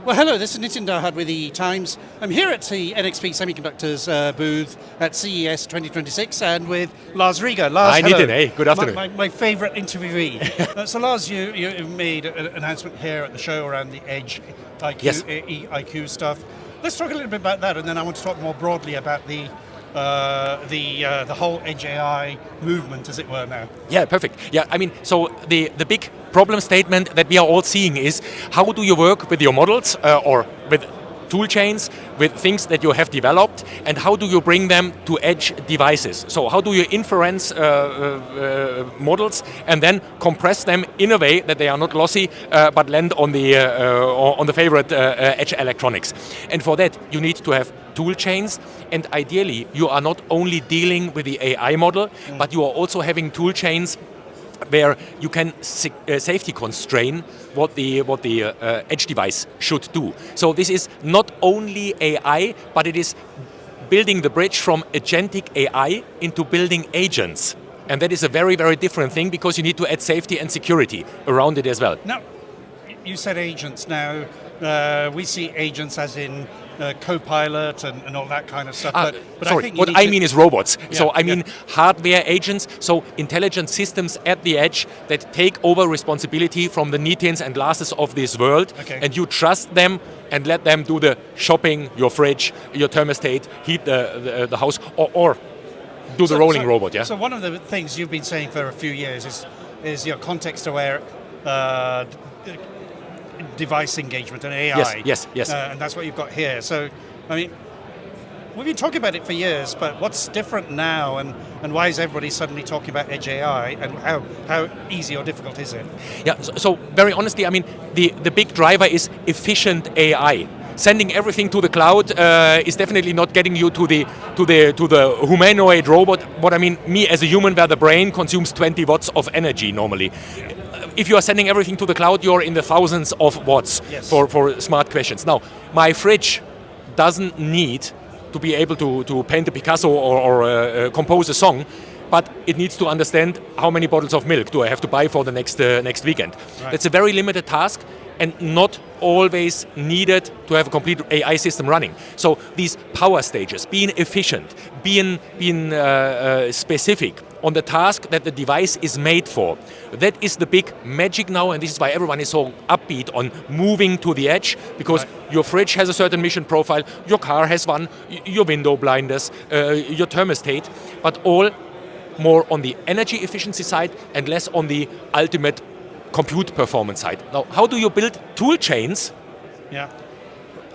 Well, hello, this is Nitin Dahad with the Times. I'm here at the NXP Semiconductors booth at CES 2026 and with Lars Reger. Lars, hi, hello. Nitin. Hey, good afternoon. My favorite interviewee. So Lars, you made an announcement here at the show around the Edge IQ, Yes. EIQ stuff. Let's talk a little bit about that, and then I want to talk more broadly about the whole Edge AI movement, as it were, now. Yeah, perfect. Yeah, I mean, so the big problem statement that we are all seeing is how do you work with your models or with tool chains, with things that you have developed, and how do you bring them to edge devices? So how do you inference models and then compress them in a way that they are not lossy but land on the favorite edge electronics? And for that, you need to have tool chains, and ideally, you are not only dealing with the AI model, but you are also having tool chains where you can safety constrain what the edge device should do. So this is not only AI, but it is building the bridge from agentic AI into building agents. And that is a very, very different thing because you need to add safety and security around it as well. Now, you said agents. Now, we see agents as in co-pilot and all that kind of stuff. But sorry, I think what I mean is robots. Yeah, so I mean hardware agents, so intelligent systems at the edge that take over responsibility from the Nitins and Larses of this world, and you trust them and let them do the shopping, your fridge, your thermostat, heat the house, or do the rolling robot. Yeah. So one of the things you've been saying for a few years is your context-aware device engagement and AI. Yes. And that's what you've got here. So, I mean, we've been talking about it for years, but what's different now, and why is everybody suddenly talking about Edge AI, and how easy or difficult is it? Yeah. So very honestly, I mean, the big driver is efficient AI. Sending everything to the cloud is definitely not getting you to the humanoid robot. What I mean, me as a human, where the brain consumes 20 watts of energy normally. If you are sending everything to the cloud, you're in the thousands of watts for smart questions. Now, my fridge doesn't need to be able to paint a Picasso or compose a song, but it needs to understand how many bottles of milk do I have to buy for the next weekend. Right. That's a very limited task and not always needed to have a complete AI system running. So these power stages, being efficient, being specific on the task that the device is made for, that is the big magic now, and this is why everyone is so upbeat on moving to the edge, because your fridge has a certain mission profile, your car has one, your window blinders, your thermostat, but all more on the energy efficiency side and less on the ultimate compute performance side. Now, how do you build tool chains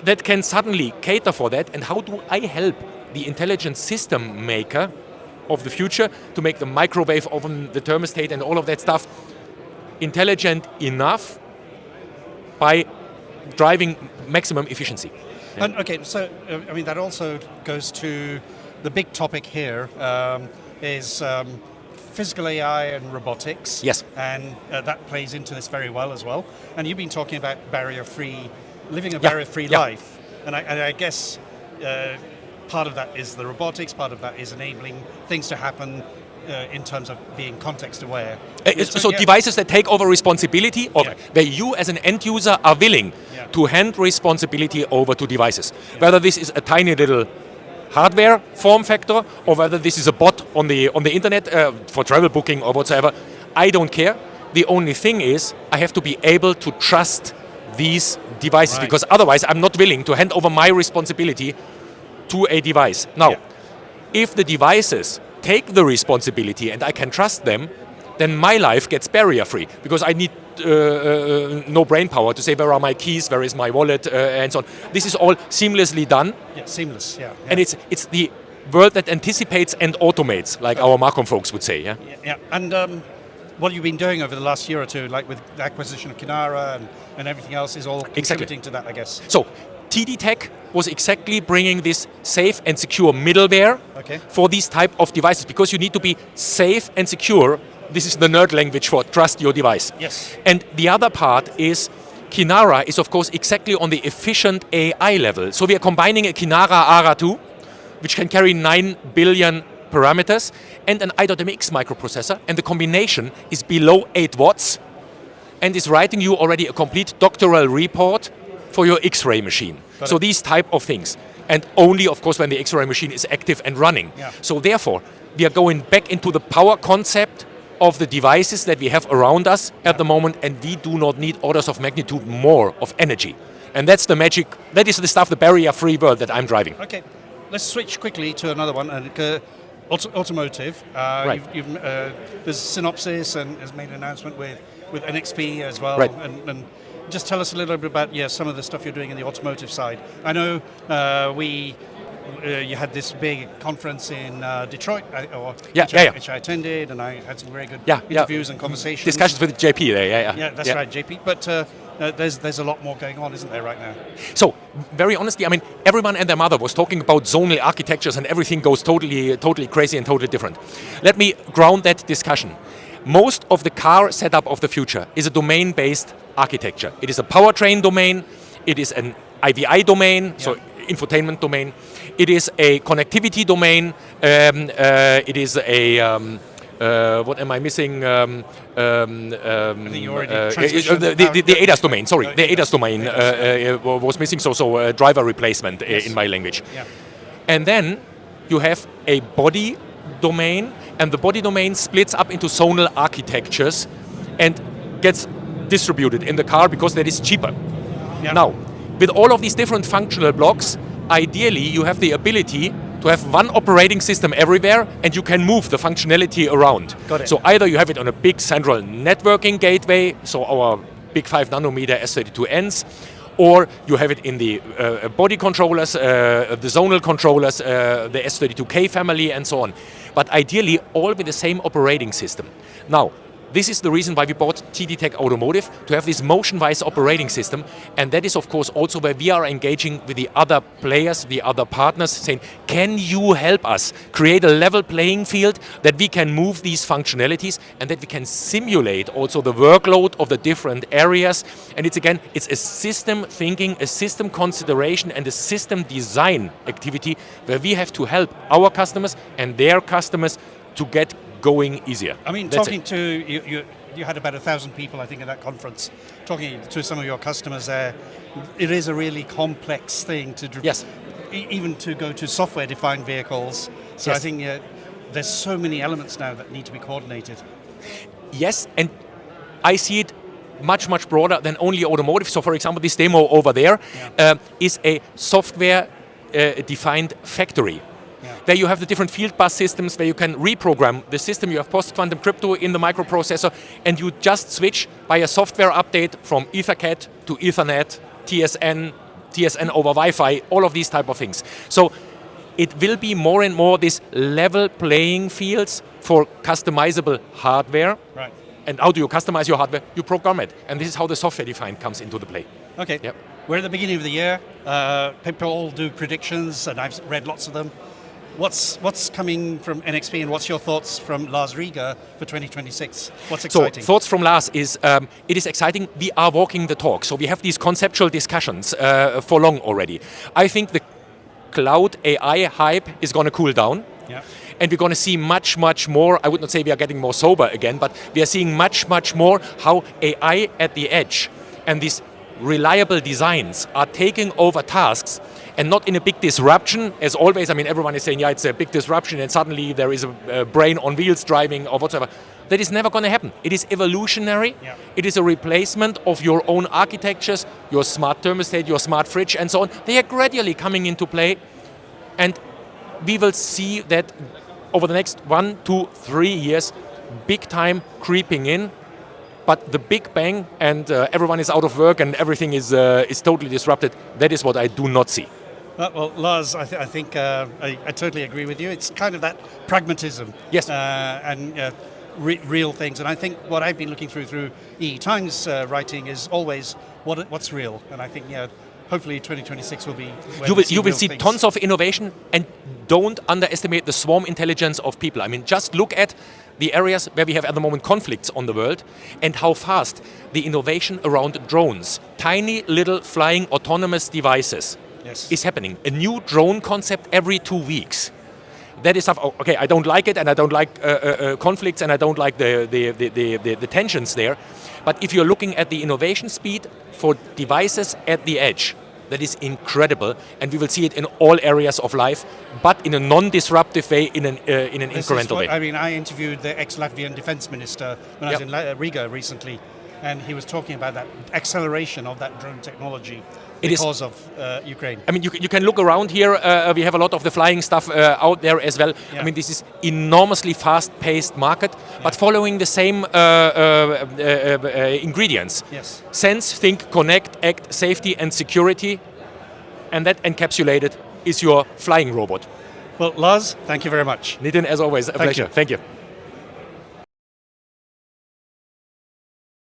that can suddenly cater for that, and how do I help the intelligent system maker of the future to make the microwave oven, the thermostat and all of that stuff intelligent enough by driving maximum efficiency? And, okay, so I mean that also goes to the big topic here is physical AI and robotics. Yes. And that plays into this very well as well. And you've been talking about living a barrier-free life. And I guess part of that is the robotics, part of that is enabling things to happen in terms of being context-aware. So devices that take over responsibility, or where you as an end user are willing to hand responsibility over to devices. Whether this is a tiny little hardware form factor, or whether this is a bot on the internet for travel booking or whatsoever, I don't care. The only thing is I have to be able to trust these devices, because otherwise I'm not willing to hand over my responsibility to a device. Now, if the devices take the responsibility and I can trust them, then my life gets barrier-free, because I need no brain power to say where are my keys, where is my wallet, and so on. This is all seamlessly done. Yeah, seamless, And it's the world that anticipates and automates, like our Marcom folks would say. Yeah. And what you've been doing over the last year or two, like with the acquisition of Kinara and everything else, is all contributing to that, I guess. So TD Tech was exactly bringing this safe and secure middleware for these type of devices, because you need to be safe and secure. This is the nerd language for trust your device. Yes. And the other part is Kinara is of course exactly on the efficient AI level. So we are combining a Kinara ARA 2, which can carry 9 billion parameters, and an i.MX microprocessor, and the combination is below 8 watts and is writing you already a complete doctoral report for your X-ray machine. So these type of things. And only, of course, when the X-ray machine is active and running. Yeah. So therefore, we are going back into the power concept of the devices that we have around us at the moment, and we do not need orders of magnitude more of energy. And that's the magic, that is the stuff, the barrier-free world that I'm driving. Okay, let's switch quickly to another one, and automotive. Right. There's Synopsys and has made an announcement with NXP as well. Right. And just tell us a little bit about some of the stuff you're doing in the automotive side. I know you had this big conference in Detroit, which I attended, and I had some very good interviews and conversations. Discussions with JP there, Yeah, that's right, JP. But there's a lot more going on, isn't there, right now? So, very honestly, I mean, everyone and their mother was talking about zonal architectures, and everything goes totally crazy and totally different. Let me ground that discussion. Most of the car setup of the future is a domain-based architecture. It is a powertrain domain, it is an IVI domain, so infotainment domain, it is a connectivity domain, it is a what am I missing? I think you already the ADAS domain. Sorry, the ADAS domain was missing. So driver replacement in my language. Yeah. And then you have a body domain, and the body domain splits up into zonal architectures and gets distributed in the car because that is cheaper. Yeah. Now, with all of these different functional blocks, ideally you have the ability to have one operating system everywhere, and you can move the functionality around. Got it. So either you have it on a big central networking gateway, so our big 5 nanometer S32Ns, or you have it in the body controllers, the zonal controllers, the S32K family, and so on. But ideally, all with the same operating system. Now, this is the reason why we bought TD Tech Automotive, to have this motion-wise operating system, and that is of course also where we are engaging with the other players, the other partners, saying, can you help us create a level playing field that we can move these functionalities and that we can simulate also the workload of the different areas. And it's a system thinking, a system consideration, and a system design activity where we have to help our customers and their customers to get going easier. I mean, That's talking to you had about 1,000 people, I think, at that conference. Talking to some of your customers there, it is a really complex thing to do. Yes. Even to go to software-defined vehicles. So I think there's so many elements now that need to be coordinated. Yes, and I see it much broader than only automotive. So, for example, this demo over there is a software-defined factory. Where you have the different field bus systems, where you can reprogram the system. You have post-quantum crypto in the microprocessor, and you just switch by a software update from EtherCAT to Ethernet, TSN over Wi-Fi, all of these type of things. So it will be more and more this level playing fields for customizable hardware. Right. And how do you customize your hardware? You program it, and this is how the software-defined comes into the play. Okay. Yep. We're at the beginning of the year. People all do predictions, and I've read lots of them. What's coming from NXP, and what's your thoughts from Lars Reger for 2026? What's exciting? So thoughts from Lars is, it is exciting. We are walking the talk. So we have these conceptual discussions for long already. I think the cloud AI hype is going to cool down. Yeah. And we're going to see much more. I would not say we are getting more sober again, but we are seeing much more how AI at the edge and these reliable designs are taking over tasks, and not in a big disruption, as always. I mean, everyone is saying, it's a big disruption, and suddenly there is a brain on wheels driving or whatever. That is never going to happen. It is evolutionary. Yeah. It is a replacement of your own architectures, your smart thermostat, your smart fridge, and so on. They are gradually coming into play, and we will see that over the next 1, 2, 3 years, big time creeping in. But the big bang and everyone is out of work and everything is totally disrupted, that is what I do not see. Well, Lars, I think I totally agree with you. It's kind of that pragmatism. Yes. And real things. And I think what I've been looking through Times writing is always what's real. And I think, hopefully 2026 will be where you will see tons of innovation, and don't underestimate the swarm intelligence of people. I mean, just look at the areas where we have at the moment conflicts on the world, and how fast the innovation around drones, tiny little flying autonomous devices, is happening. A new drone concept every 2 weeks. That is stuff. Okay, I don't like it, and I don't like conflicts, and I don't like the tensions there. But if you're looking at the innovation speed for devices at the edge, that is incredible, and we will see it in all areas of life, but in a non-disruptive way, in an incremental way. I mean, I interviewed the ex-Latvian defense minister when I was in Riga recently, and he was talking about that acceleration of that drone technology because of Ukraine. I mean, you can look around here. We have a lot of the flying stuff out there as well. Yeah. I mean, this is enormously fast-paced market, but following the same ingredients. Yes. Sense, think, connect, act, safety and security, and that encapsulated is your flying robot. Well, Lars, thank you very much. Nitin, as always, a pleasure. Thank you.